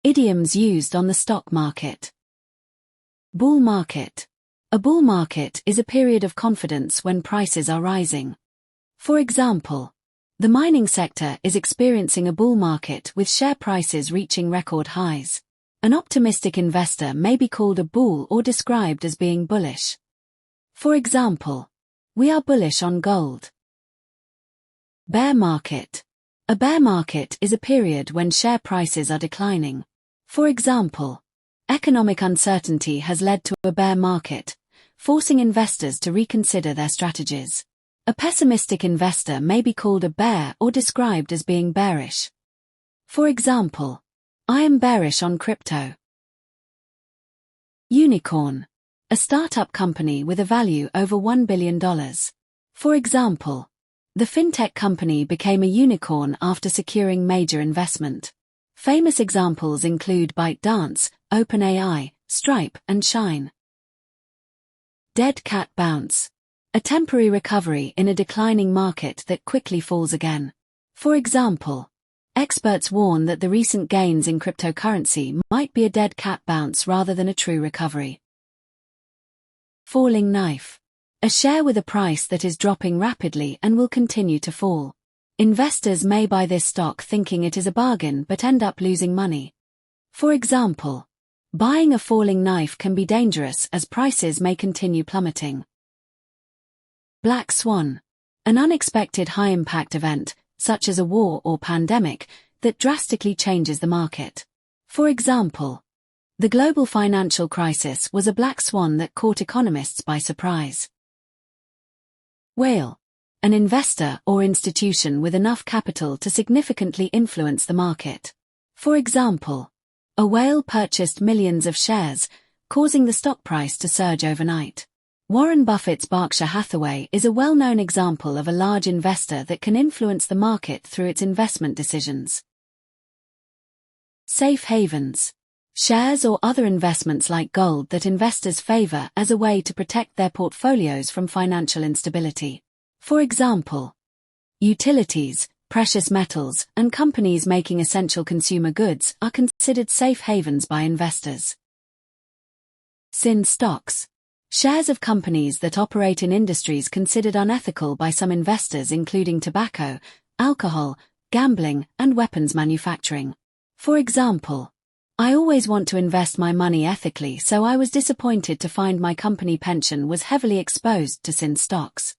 Idioms used on the stock market. Bull market. A bull market is a period of confidence when prices are rising. For example, the mining sector is experiencing a bull market with share prices reaching record highs. An optimistic investor may be called a bull or described as being bullish. For example, we are bullish on gold. Bear market. A bear market is a period when share prices are declining. For example, economic uncertainty has led to a bear market, forcing investors to reconsider their strategies. A pessimistic investor may be called a bear or described as being bearish. For example, I am bearish on crypto. Unicorn. A startup company with a value over $1 billion. For example, the fintech company became a unicorn after securing major investment. Famous examples include ByteDance, OpenAI, Stripe, and Shine. Dead cat bounce. A temporary recovery in a declining market that quickly falls again. For example, experts warn that the recent gains in cryptocurrency might be a dead cat bounce rather than a true recovery. Falling knife. A share with a price that is dropping rapidly and will continue to fall. Investors may buy this stock thinking it is a bargain but end up losing money. For example, buying a falling knife can be dangerous as prices may continue plummeting. Black swan. An unexpected high-impact event, such as a war or pandemic, that drastically changes the market. For example, the global financial crisis was a black swan that caught economists by surprise. Whale. An investor or institution with enough capital to significantly influence the market. For example, a whale purchased millions of shares, causing the stock price to surge overnight. Warren Buffett's Berkshire Hathaway is a well-known example of a large investor that can influence the market through its investment decisions. Safe havens. Shares or other investments like gold that investors favor as a way to protect their portfolios from financial instability. For example, utilities, precious metals, and companies making essential consumer goods are considered safe havens by investors. Sin stocks. Shares of companies that operate in industries considered unethical by some investors, including tobacco, alcohol, gambling, and weapons manufacturing. For example, I always want to invest my money ethically, so I was disappointed to find my company pension was heavily exposed to sin stocks.